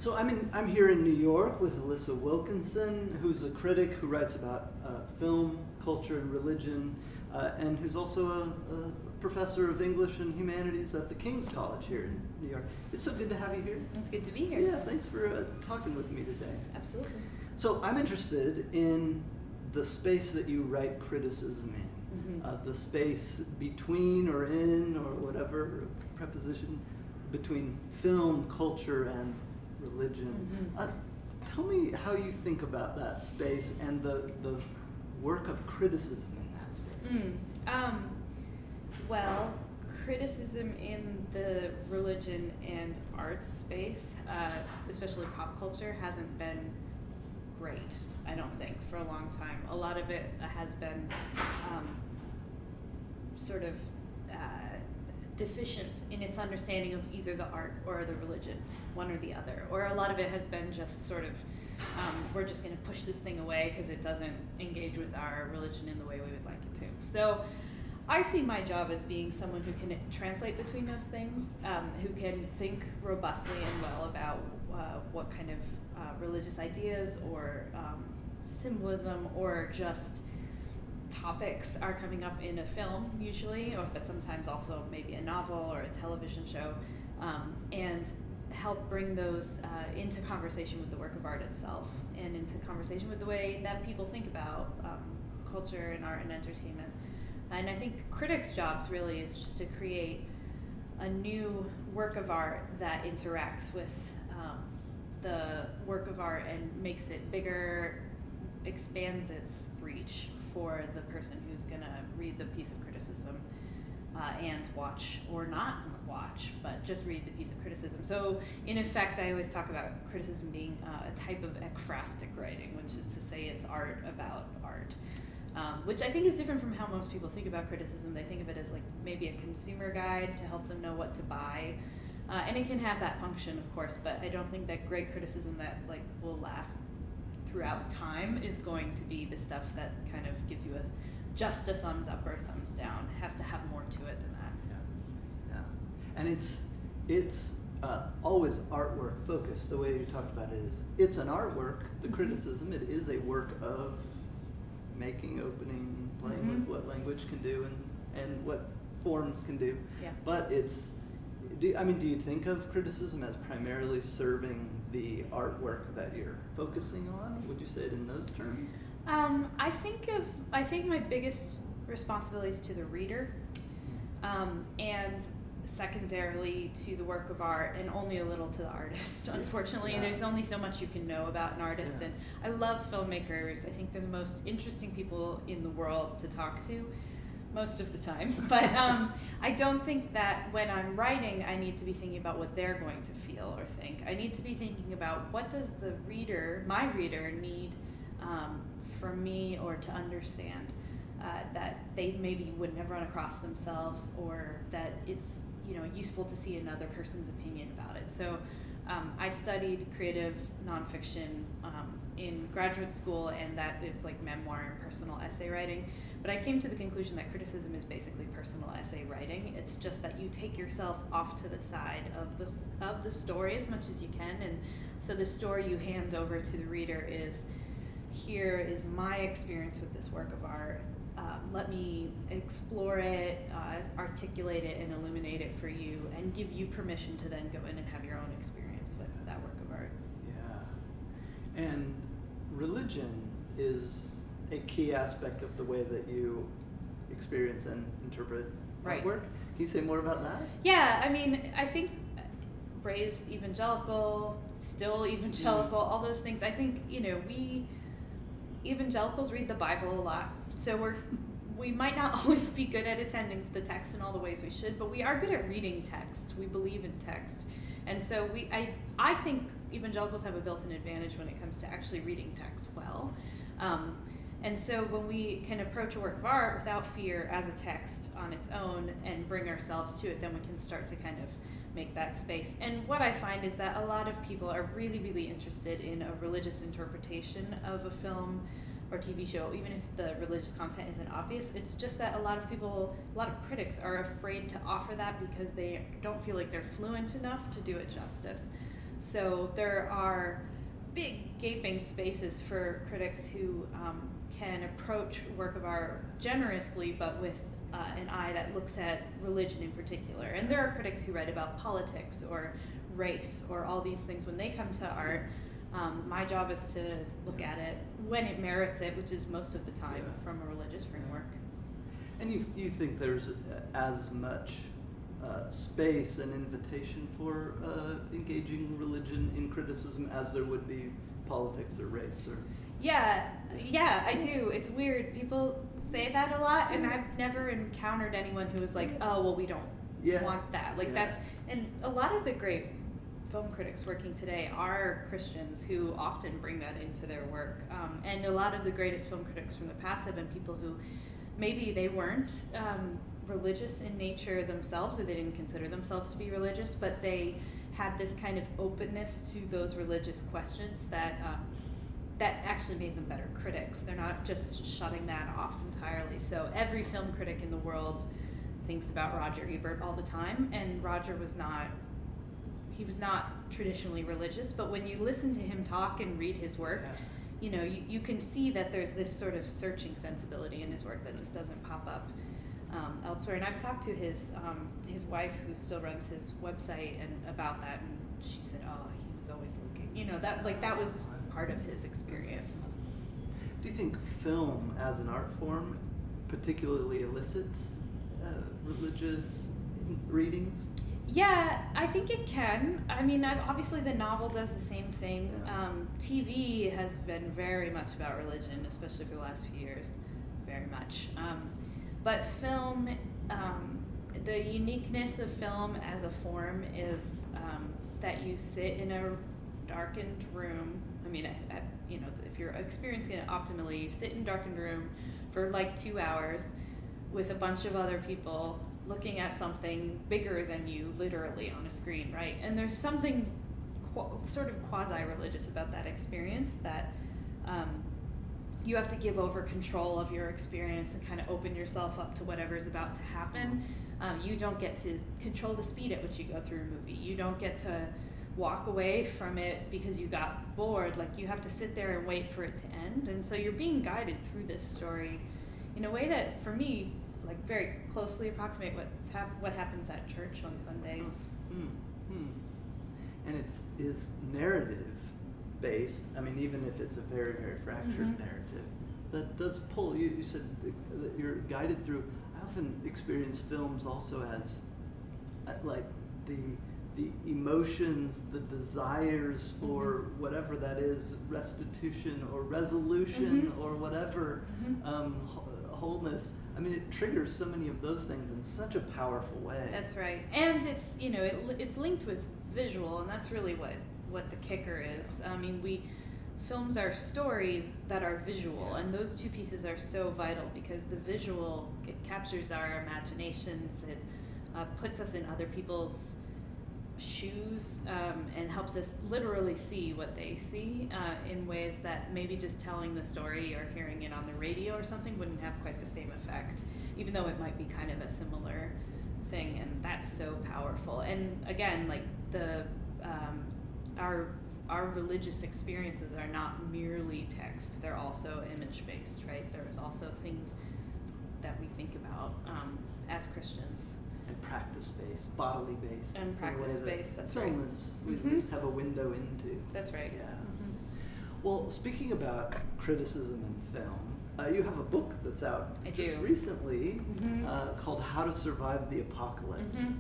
So I'm here in New York with Alissa Wilkinson, who's a critic who writes about film, culture, and religion, and who's also a professor of English and Humanities at the King's College here in New York. It's so good to have you here. It's good to be here. Yeah, thanks for talking with me today. Absolutely. So I'm interested in the space that you write criticism in, the space between or in or whatever preposition, between film, culture, and religion. Tell me how you think about that space and the work of criticism in that space. Well, criticism in the religion and arts space, especially pop culture, hasn't been great, I don't think, for a long time. A lot of it has been sort of deficient in its understanding of either the art or the religion, one or the other. Or a lot of it has been just sort of, we're just going to push this thing away because it doesn't engage with our religion in the way we would like it to. So I see my job as being someone who can translate between those things, who can think robustly and well about what kind of religious ideas or symbolism or just topics are coming up in a film usually, but sometimes also maybe a novel or a television show, and help bring those into conversation with the work of art itself and into conversation with the way that people think about culture and art and entertainment. And I think critics' jobs really is just to create a new work of art that interacts with the work of art and makes it bigger, expands its reach for the person who's going to read the piece of criticism and watch, or not watch, but just read the piece of criticism. So in effect, I always talk about criticism being a type of ekphrastic writing, which is to say it's art about art, which I think is different from how most people think about criticism. They think of it as like maybe a consumer guide to help them know what to buy. And it can have that function, of course, but I don't think that great criticism that like will last throughout time is going to be the stuff that kind of gives you just a thumbs up or thumbs down. It has to have more to it than that. Yeah. And it's always artwork focused. The way you talked about it is it's an artwork, the criticism. It is a work of making, opening, playing with what language can do and what forms can do. Yeah. But do you think of criticism as primarily serving the artwork that you're focusing on? Would you say it in those terms? I think my biggest responsibility is to the reader, and secondarily to the work of art, and only a little to the artist. Unfortunately, there's only so much you can know about an artist, and I love filmmakers. I think they're the most interesting people in the world to talk to, most of the time. But I don't think that when I'm writing, I need to be thinking about what they're going to feel or think. I need to be thinking about what does the reader, my reader, need from me or to understand that they maybe wouldn't have run across themselves, or that it's useful to see another person's opinion about it. So I studied creative nonfiction in graduate school, and that is like memoir and personal essay writing. But I came to the conclusion that criticism is basically personal essay writing. It's just that you take yourself off to the side of the story as much as you can, and so the story you hand over to the reader is, here is my experience with this work of art. Let me explore it, articulate it, and illuminate it for you, and give you permission to then go in and have your own experience with that work of art. Yeah. And religion is a key aspect of the way that you experience and interpret artwork. Can you say more about that? Yeah, I think raised evangelical, still evangelical, all those things. I think, we evangelicals read the Bible a lot, so we might not always be good at attending to the text in all the ways we should, but we are good at reading text. We believe in text. And so I think evangelicals have a built-in advantage when it comes to actually reading text well. And so when we can approach a work of art without fear as a text on its own and bring ourselves to it, then we can start to kind of make that space. And what I find is that a lot of people are really, really interested in a religious interpretation of a film or TV show, even if the religious content isn't obvious. It's just that a lot of critics are afraid to offer that because they don't feel like they're fluent enough to do it justice. So there are big gaping spaces for critics who can approach work of art generously, but with an eye that looks at religion in particular. And there are critics who write about politics or race or all these things when they come to art. My job is to look at it when it merits it, which is most of the time from a religious framework. And you think there's as much space and invitation for engaging religion in criticism as there would be politics or race or... Yeah, I do. It's weird. People say that a lot, and I've never encountered anyone who was like, oh, well, we don't want that. Like that's, and a lot of the great film critics working today are Christians who often bring that into their work. And a lot of the greatest film critics from the past have been people who maybe they weren't religious in nature themselves, or they didn't consider themselves to be religious, but they had this kind of openness to those religious questions that actually made them better critics. They're not just shutting that off entirely. So every film critic in the world thinks about Roger Ebert all the time, and Roger was not traditionally religious, but when you listen to him talk and read his work, you can see that there's this sort of searching sensibility in his work that just doesn't pop up elsewhere. And I've talked to his wife, who still runs his website, and about that, and she said, oh, he was always looking. That was part of his experience. Do you think film as an art form particularly elicits religious readings? Yeah, I think it can. I mean, obviously the novel does the same thing. TV has been very much about religion, especially for the last few years, very much. But film, the uniqueness of film as a form is that you sit in a darkened room. I mean, if you're experiencing it optimally, you sit in a darkened room for like 2 hours with a bunch of other people looking at something bigger than you, literally on a screen, right? And there's something sort of quasi-religious about that experience, that you have to give over control of your experience and kind of open yourself up to whatever's about to happen. You don't get to control the speed at which you go through a movie. You don't get to walk away from it because you got bored. Like, you have to sit there and wait for it to end. And so you're being guided through this story in a way that, for me, like very closely approximate what happens at church on Sundays. And it's narrative based. I mean, even if it's a very, very fractured narrative, that does pull. You said that you're guided through. I often experience films also as like the emotions, the desires for whatever that is, restitution or resolution or whatever, wholeness. I mean, it triggers so many of those things in such a powerful way. That's right. And it's, it's linked with visual, and that's really what the kicker is. I mean, films are stories that are visual, and those two pieces are so vital, because the visual, it captures our imaginations, it puts us in other people's shoes, and helps us literally see what they see in ways that maybe just telling the story or hearing it on the radio or something wouldn't have quite the same effect, even though it might be kind of a similar thing. And that's so powerful. And again, like our religious experiences are not merely text, they're also image based, right? There's also things that we think about as Christians. And practice-based, bodily-based. And practice-based, that's right. Film is, we at least have a window into. That's right. Yeah. Well, speaking about criticism in film, you have a book that's out just recently called How to Survive the Apocalypse.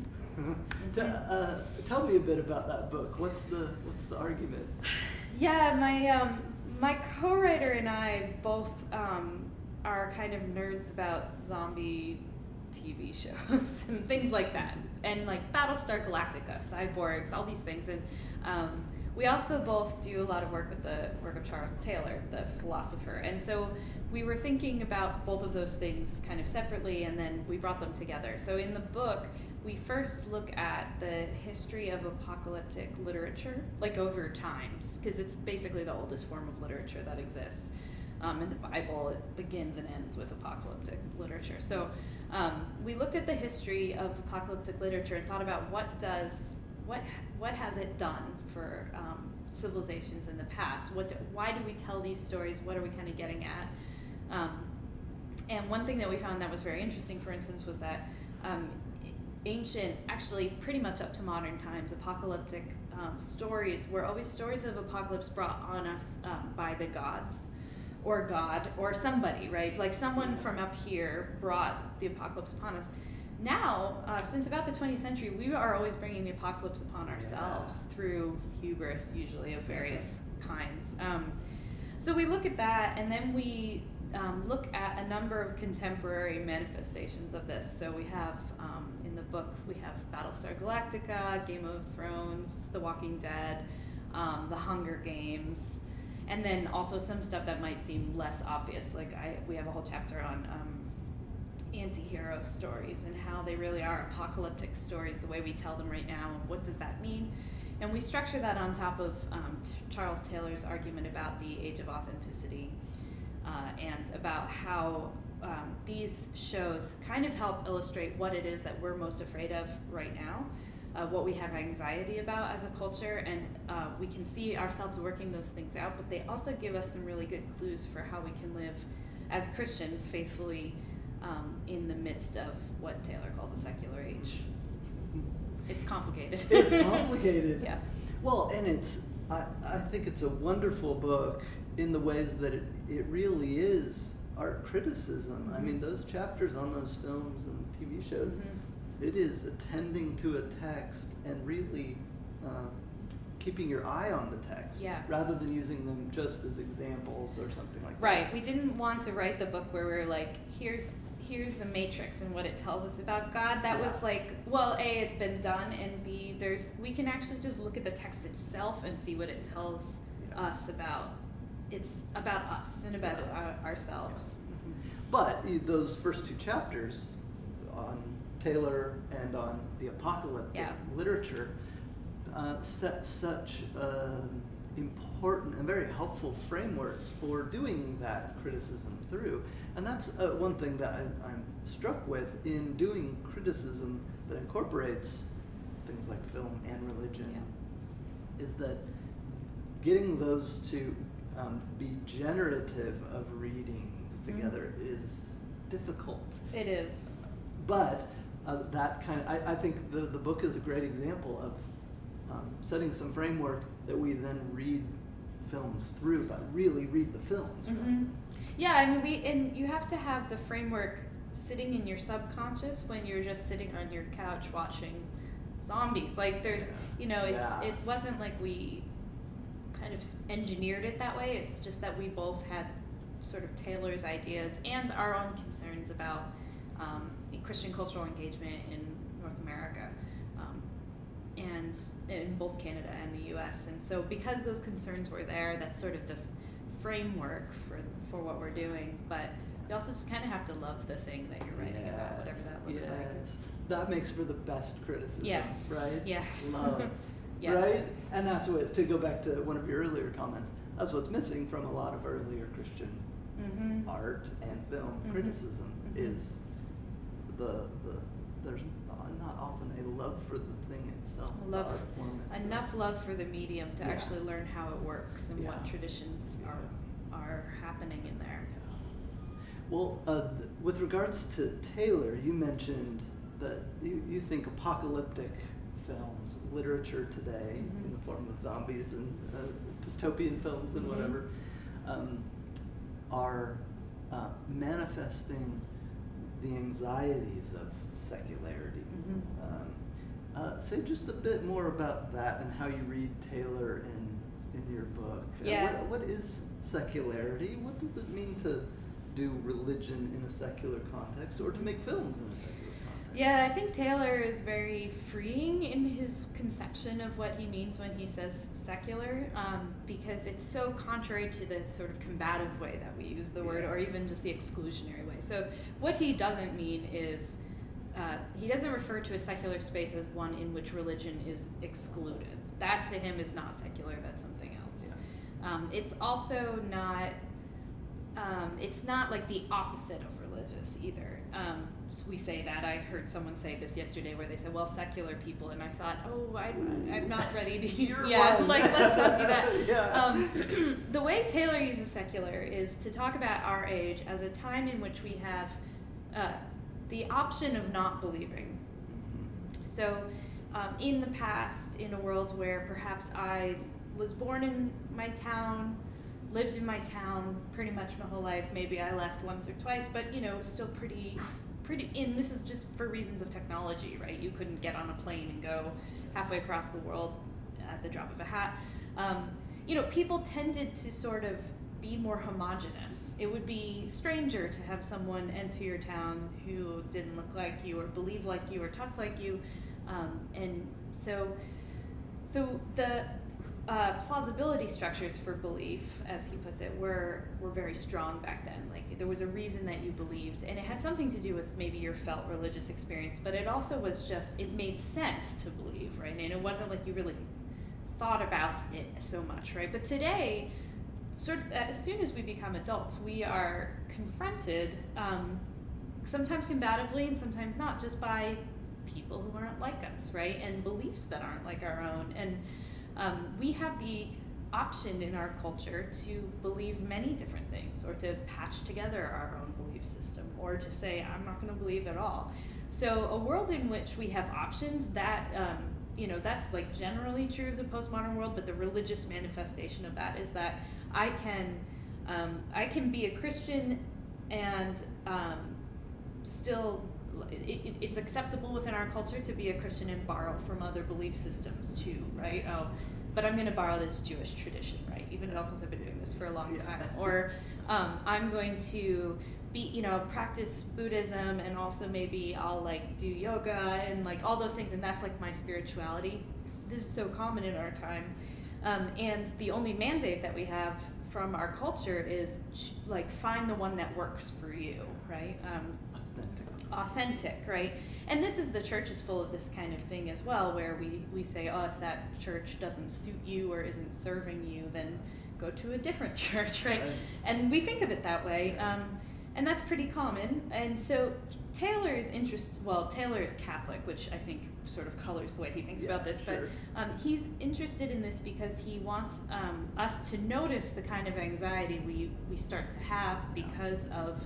Tell me a bit about that book. What's the argument? Yeah, my co-writer and I both are kind of nerds about zombie TV shows and things like that, and like Battlestar Galactica, cyborgs, all these things. And we also both do a lot of work with the work of Charles Taylor, the philosopher. And so we were thinking about both of those things kind of separately, and then we brought them together. So in the book, we first look at the history of apocalyptic literature, like over times, because it's basically the oldest form of literature that exists. In the Bible, it begins and ends with apocalyptic literature. So we looked at the history of apocalyptic literature and thought about what does what has it done for civilizations in the past? Why do we tell these stories? What are we kind of getting at? And one thing that we found that was very interesting, for instance, was that ancient, actually pretty much up to modern times, apocalyptic stories were always stories of apocalypse brought on us by the gods, or God, or somebody, right? Like someone from up here brought the apocalypse upon us. Now, since about the 20th century, we are always bringing the apocalypse upon ourselves through hubris, usually of various kinds. So we look at that, and then we look at a number of contemporary manifestations of this. So we have, in the book, we have Battlestar Galactica, Game of Thrones, The Walking Dead, The Hunger Games, and then also some stuff that might seem less obvious. Like we have a whole chapter on anti-hero stories and how they really are apocalyptic stories the way we tell them right now, and what does that mean? And we structure that on top of Charles Taylor's argument about the age of authenticity, and about how these shows kind of help illustrate what it is that we're most afraid of right now, what we have anxiety about as a culture, and we can see ourselves working those things out, but they also give us some really good clues for how we can live as Christians faithfully in the midst of what Taylor calls a secular age. It's complicated. It's complicated. Yeah. Well, and I think it's a wonderful book in the ways that it really is art criticism. I mean, those chapters on those films and TV shows, it is attending to a text and really keeping your eye on the text, rather than using them just as examples or something like that. Right. We didn't want to write the book where we're like, here's the Matrix and what it tells us about God. That was like, well, A, it's been done, and B, we can actually just look at the text itself and see what it tells us about. It's about us and about ourselves. But those first two chapters on Taylor and on the apocalyptic literature set such important and very helpful frameworks for doing that criticism through. And that's one thing that I'm struck with in doing criticism that incorporates things like film and religion, is that getting those to be generative of readings together is difficult. It is. But that kind of, I think the book is a great example of setting some framework that we then read films through, but really read the films. Right? Yeah, I mean, and you have to have the framework sitting in your subconscious when you're just sitting on your couch watching zombies. Like there's, it wasn't like we kind of engineered it that way. It's just that we both had sort of Taylor's ideas and our own concerns about Christian cultural engagement in North America, and in both Canada and the U.S. And so because those concerns were there, that's sort of the framework for what we're doing. But you also just kind of have to love the thing that you're writing about, whatever that looks like. That makes for the best criticism, right? Yes. Love. Yes. Right? And that's what, to go back to one of your earlier comments, that's what's missing from a lot of earlier Christian art and film criticism is there's not often a love for the thing itself. Enough love for the medium to actually learn how it works and what traditions are happening in there. Well, with regards to Taylor, you mentioned that you think apocalyptic films, literature today, in the form of zombies and dystopian films and whatever, are manifesting the anxieties of secularity. Say just a bit more about that and how you read Taylor in your book. What is secularity? What does it mean to do religion in a secular context, or to make films in a secular context? Yeah, I think Taylor is very freeing in his conception of what he means when he says secular, because it's so contrary to the sort of combative way that we use the word, or even just the exclusionary way. So what he doesn't mean is, he doesn't refer to a secular space as one in which religion is excluded. That to him is not secular, that's something else. It's also not, it's not like the opposite of religious either. we say that. I heard someone say this yesterday where they said, well, secular people, and I thought, oh, I'm not ready to let's not do that. Yeah. The way Taylor uses secular is to talk about our age as a time in which we have the option of not believing. So in the past, in a world where perhaps I was born in my town, lived in my town pretty much my whole life, maybe I left once or twice, but still pretty, and this is just for reasons of technology, right? You couldn't get on a plane and go halfway across the world at the drop of a hat. People tended to sort of be more homogenous. It would be stranger to have someone enter your town who didn't look like you or believe like you or talk like you. And so the plausibility structures for belief, as he puts it, were very strong back then. Like there was a reason that you believed, and it had something to do with maybe your felt religious experience, but it also was just, it made sense to believe, right? And it wasn't like you really thought about it so much, right? But today, sort of, as soon as we become adults, we are confronted, sometimes combatively and sometimes not, just by people who aren't like us, right? And beliefs that aren't like our own. And we have the option in our culture to believe many different things, or to patch together our own belief system, or to say, I'm not going to believe at all. So a world in which we have options, that that's like generally true of the postmodern world, but the religious manifestation of that is that I can be a Christian and still it's acceptable within our culture to be a Christian and borrow from other belief systems too, right? Oh, but I'm going to borrow this Jewish tradition, right? Evangelicals have been doing this for a long time. Or I'm going to practice Buddhism, and also maybe I'll like do yoga and like all those things, and that's like my spirituality. This is so common in our time. And the only mandate that we have from our culture is like find the one that works for you, right? Authentic, right? And the church is full of this kind of thing as well, where we say, oh, if that church doesn't suit you or isn't serving you, then go to a different church, right? And we think of it that way, and that's pretty common. And so Taylor is Catholic, which I think sort of colors the way he thinks about this, sure. But he's interested in this because he wants us to notice the kind of anxiety we start to have because of,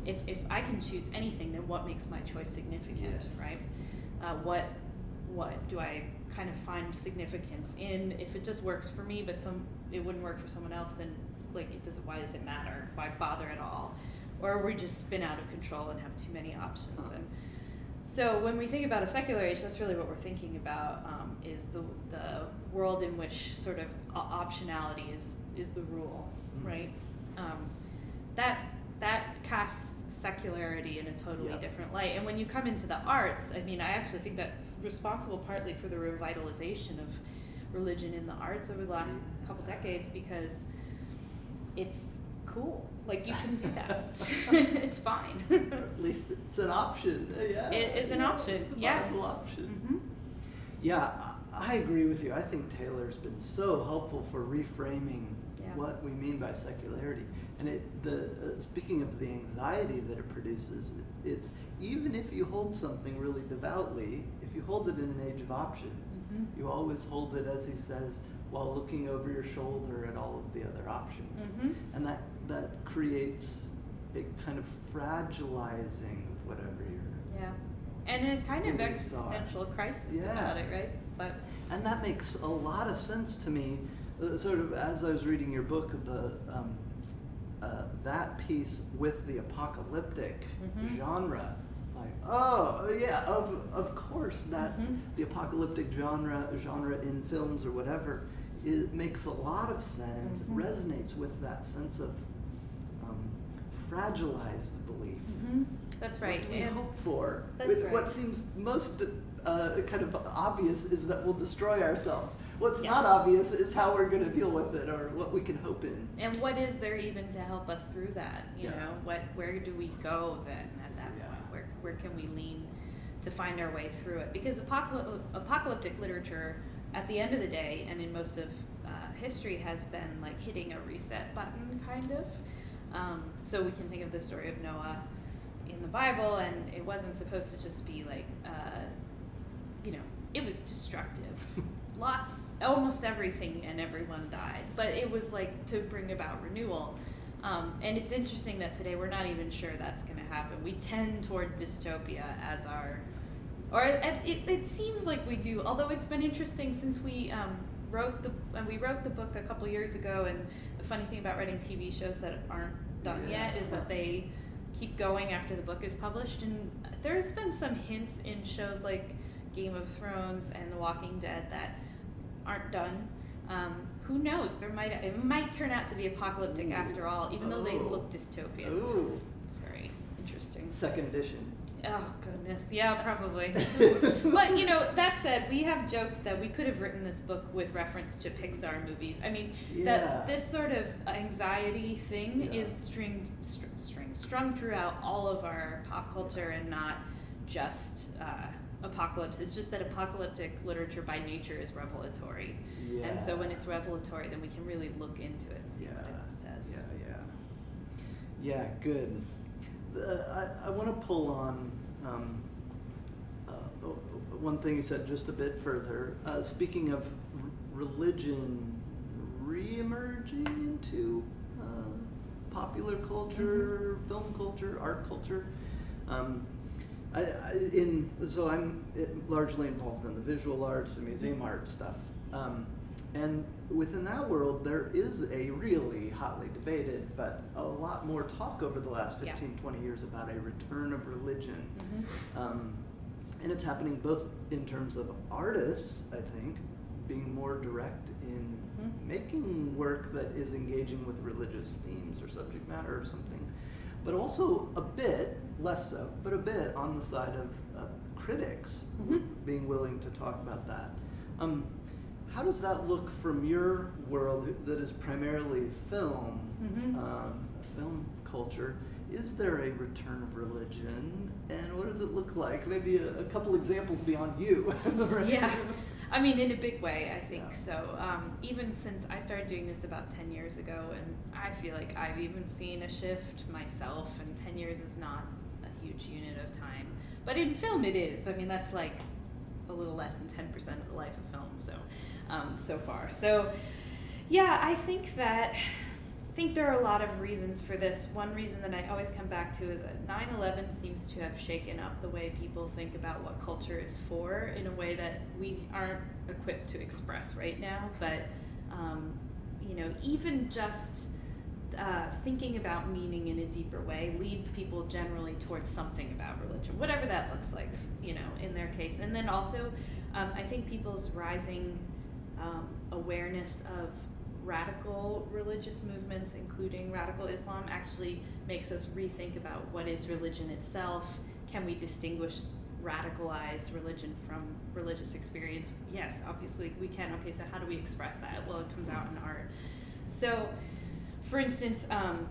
if I can choose anything, then what makes my choice significant, right? What do I kind of find significance in? If it just works for me, but it wouldn't work for someone else, then like why does it matter? Why bother at all? Or we just spin out of control and have too many options. And so when we think about a secular age, that's really what we're thinking about, is the world in which sort of optionality is the rule, right? That casts secularity in a totally different light. And when you come into the arts, I mean, I actually think that's responsible partly for the revitalization of religion in the arts over the last couple decades, because it's cool. Like, you can do that. It's fine. At least it's an option. Yeah. It is an option. It's a yes. viable option. Mm-hmm. Yeah, I agree with you. I think Taylor's been so helpful for reframing what we mean by secularity. And speaking of the anxiety that it produces, it's even if you hold something really devoutly, if you hold it in an age of options, you always hold it, as he says, while looking over your shoulder at all of the other options. And that creates a kind of fragilizing of whatever you're... Yeah. And a kind of existential crisis about it, right? And that makes a lot of sense to me. Sort of as I was reading your book, that piece with the apocalyptic genre, like, oh yeah, of course that the apocalyptic genre in films or whatever, it makes a lot of sense. It resonates with that sense of fragilized belief. That's right. What we hope for. That's right. What seems most kind of obvious is that we'll destroy ourselves. What's not obvious is how we're going to deal with it, or what we can hope in. And what is there even to help us through that? You know, where do we go then at that point? Where can we lean to find our way through it? Because apocalyptic literature, at the end of the day, and in most of history, has been like hitting a reset button, kind of. So we can think of the story of Noah, in the Bible, and it wasn't supposed to just be like, it was destructive. Almost everything and everyone died, but it was like to bring about renewal. And it's interesting that today we're not even sure that's going to happen. We tend toward dystopia as it seems like we do, although it's been interesting since we wrote the book a couple years ago, and the funny thing about writing TV shows that aren't done yet is that they keep going after the book is published, and there's been some hints in shows like Game of Thrones and The Walking Dead that aren't done. Who knows? It might turn out to be apocalyptic after all, even though they look dystopian. Ooh. It's very interesting. Second edition. Oh, goodness. Yeah, probably. But, that said, we have joked that we could have written this book with reference to Pixar movies. I mean, that this sort of anxiety thing is strung throughout all of our pop culture and not just apocalypse. It's just that apocalyptic literature by nature is revelatory. Yeah. And so when it's revelatory, then we can really look into it and see what it says. Yeah, good. I want to pull on one thing you said just a bit further. Speaking of religion re-emerging into popular culture, film culture, art culture. So I'm largely involved in the visual arts, the museum art stuff. And within that world, there is a really hotly debated, but a lot more talk over the last 15, 20 years about a return of religion. And it's happening both in terms of artists, I think, being more direct in making work that is engaging with religious themes or subject matter or something, but also a bit, less so, but a bit on the side of critics being willing to talk about that. How does that look from your world that is primarily film, film culture? Is there a return of religion, and what does it look like? Maybe a couple examples beyond you. Right? Yeah, I mean, in a big way, I think so. Even since I started doing this about 10 years ago, and I feel like I've even seen a shift myself, and 10 years is not a huge unit of time. But in film it is. I mean, that's like a little less than 10% of the life of film, so far. So, yeah, I think there are a lot of reasons for this. One reason that I always come back to is that 9/11 seems to have shaken up the way people think about what culture is for in a way that we aren't equipped to express right now. But, even just thinking about meaning in a deeper way leads people generally towards something about religion, whatever that looks like, in their case. And then also, I think people's rising awareness of radical religious movements, including radical Islam, actually makes us rethink about what is religion itself. Can we distinguish radicalized religion from religious experience? Yes, obviously we can. Okay, so how do we express that? Well, it comes out in art. So, for instance,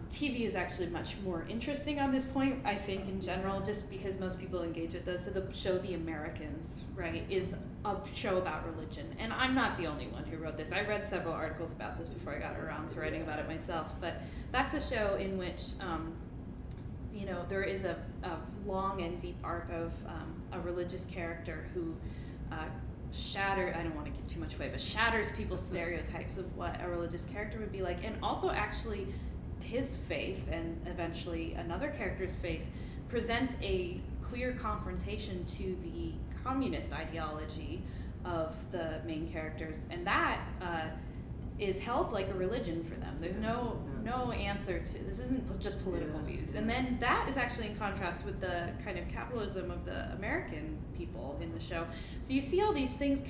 TV is actually much more interesting on this point, I think, in general, just because most people engage with those. So the show The Americans, right, is a show about religion. And I'm not the only one who wrote this. I read several articles about this before I got around to writing about it myself. But that's a show in which, there is a long and deep arc of a religious character who I don't want to give too much away, but shatters people's stereotypes of what a religious character would be like, and also actually his faith and eventually another character's faith present a clear confrontation to the communist ideology of the main characters, and that is held like a religion for them. There's no answer to this. Isn't just political views. And then that is actually in contrast with the kind of capitalism of the American people in the show. So you see all these things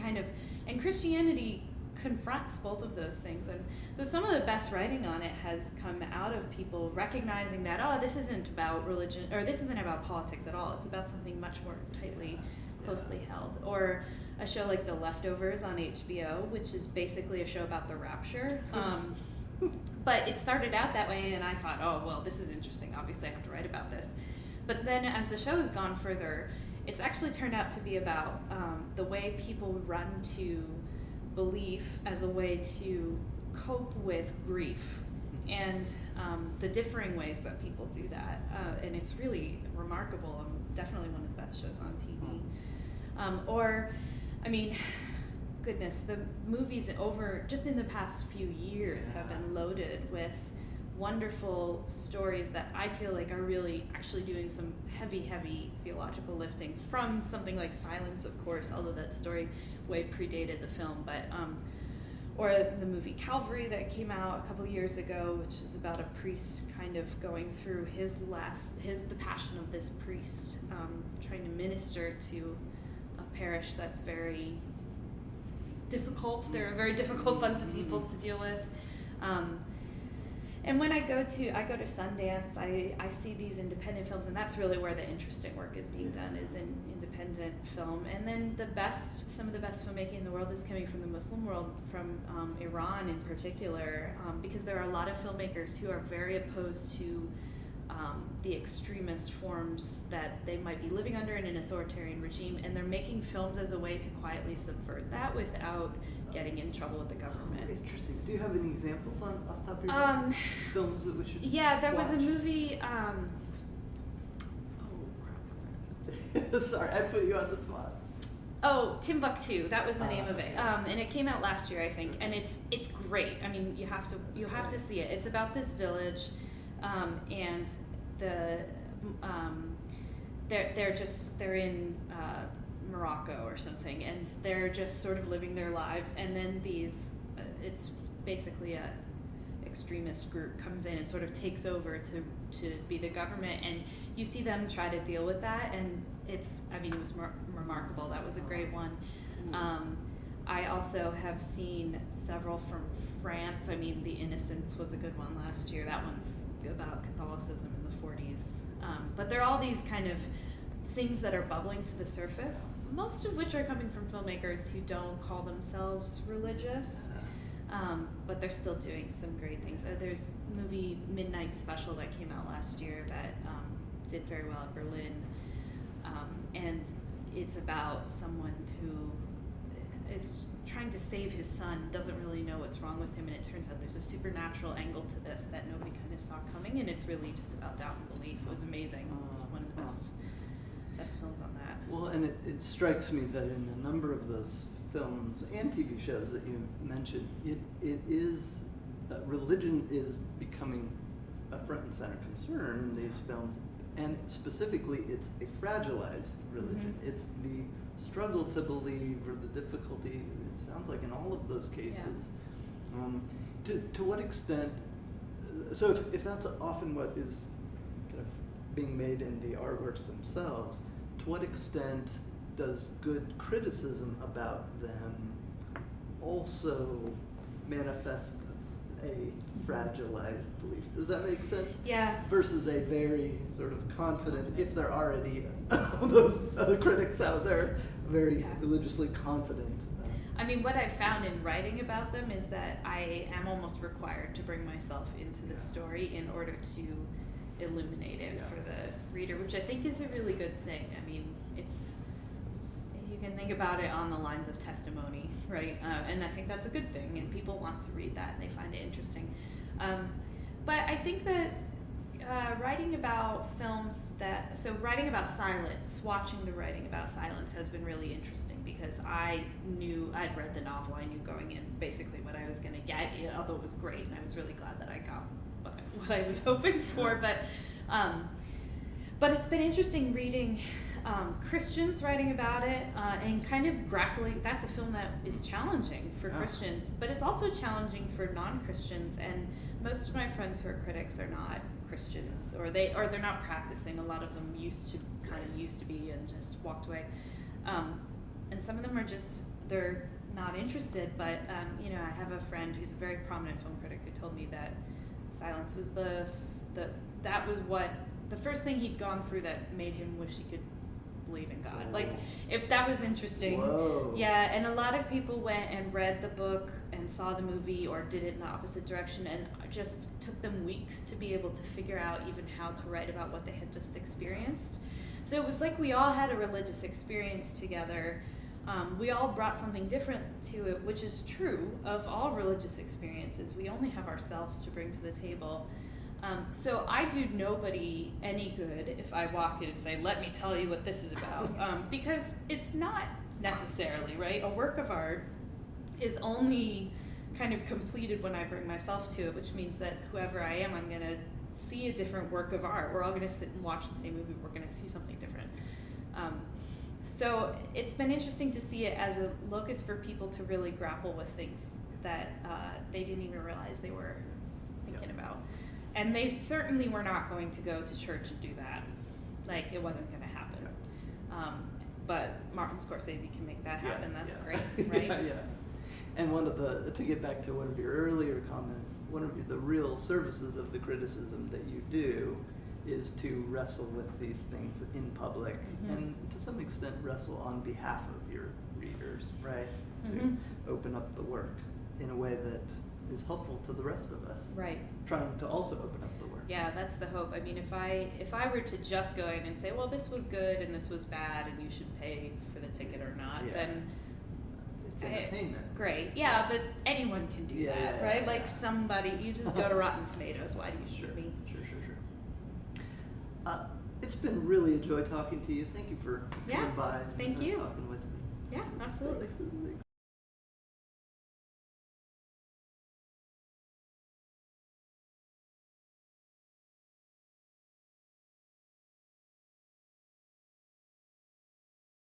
and Christianity confronts both of those things. And so some of the best writing on it has come out of people recognizing that, this isn't about religion, or this isn't about politics at all. It's about something much more tightly, closely held. Or a show like The Leftovers on HBO, which is basically a show about the rapture. But it started out that way, and I thought, this is interesting. Obviously, I have to write about this. But then as the show has gone further, it's actually turned out to be about the way people run to belief as a way to cope with grief and the differing ways that people do that. And it's really remarkable and definitely one of the best shows on TV. Or, I mean, goodness, the movies just in the past few years have been loaded with wonderful stories that I feel like are really actually doing some heavy theological lifting from something like Cylons, of course, although that story way predated the film, but or the movie Calvary that came out a couple years ago, which is about a priest kind of going through the passion of this priest, trying to minister to a parish that's very difficult. They're a very difficult bunch of people to deal with. And when I go to Sundance, I see these independent films, and that's really where the interesting work is being done, is in independent film. And then some of the best filmmaking in the world is coming from the Muslim world, from Iran in particular, because there are a lot of filmmakers who are very opposed to the extremist forms that they might be living under in an authoritarian regime, and they're making films as a way to quietly subvert that without getting in trouble with the government. Interesting. Do you have any examples off the top of your head? Films that we should there watch? was a movie, Sorry, I put you on the spot. Oh, Timbuktu. That was the name of it, and it came out last year, I think. And it's great. I mean, you have to see it. It's about this village, and they're in Morocco or something, and they're just sort of living their lives. And then it's basically a extremist group comes in and sort of takes over to be the government, and you see them try to deal with that, and it was remarkable. That was a great one. I also have seen several from France. I mean, The Innocents was a good one last year. That one's about Catholicism in the 40s. But there are all these kind of things that are bubbling to the surface, most of which are coming from filmmakers who don't call themselves religious. But they're still doing some great things. There's a movie, Midnight Special, that came out last year that did very well at Berlin. And it's about someone who is trying to save his son, doesn't really know what's wrong with him, and it turns out there's a supernatural angle to this that nobody kind of saw coming, and it's really just about doubt and belief. It was amazing. It's one of the best films on that. Well, and it strikes me that in a number of those films and TV shows that you mentioned, it is religion is becoming a front and center concern in these films, and specifically it's a fragilized religion. It's the struggle to believe, or the difficulty, it sounds like in all of those cases. To what extent, so if that's often what is kind of being made in the artworks themselves, to what extent does good criticism about them also manifest a fragilized belief? Does that make sense? Yeah. Versus a very sort of confident, if there are any those other critics out there, very religiously confident. I mean, what I've found in writing about them is that I am almost required to bring myself into the story in order to illuminate it for the reader, which I think is a really good thing. I mean, you can think about it on the lines of testimony, right? And I think that's a good thing, and people want to read that and they find it interesting. But I think that writing about writing about silence, watching the writing about silence has been really interesting, because I'd read the novel, I knew going in basically what I was going to get, although it was great, and I was really glad that I got what I was hoping for. But it's been interesting reading Christians writing about it, and kind of grappling. That's a film that is challenging for Christians, but it's also challenging for non-Christians, and most of my friends who are critics are not Christians, or they're not practicing. A lot of them used to be and just walked away, and some of them are just, they're not interested. But I have a friend who's a very prominent film critic who told me that Silence was that was what the first thing he'd gone through that made him wish he could believe in God. Like, if that was interesting. Whoa. Yeah, and a lot of people went and read the book and saw the movie, or did it in the opposite direction, and just took them weeks to be able to figure out even how to write about what they had just experienced. So it was like we all had a religious experience together, We all brought something different to it, which is true of all religious experiences. We only have ourselves to bring to the table. So I do nobody any good if I walk in and say, let me tell you what this is about, because it's not necessarily, right? A work of art is only kind of completed when I bring myself to it, which means that whoever I am, I'm going to see a different work of art. We're all going to sit and watch the same movie. We're going to see something different. So it's been interesting to see it as a locus for people to really grapple with things that they didn't even realize they were thinking about. And they certainly were not going to go to church and do that. Like, it wasn't going to happen. But Martin Scorsese can make that happen. That's great, right? Yeah. And to get back to one of your earlier comments, one of the real services of the criticism that you do is to wrestle with these things in public, and to some extent wrestle on behalf of your readers, right? To open up the work in a way that is helpful to the rest of us. Right. Trying to also open up the work. Yeah, that's the hope. I mean, if I were to just go in and say, well, this was good and this was bad and you should pay for the ticket or not, then it's entertainment. Great. Yeah, but anyone can do that, right? Like somebody, you just go to Rotten Tomatoes. Why do you shoot me? Sure. It's been really a joy talking to you. Thank you for coming by Thank and you. talking with me. Yeah, absolutely. Thanks.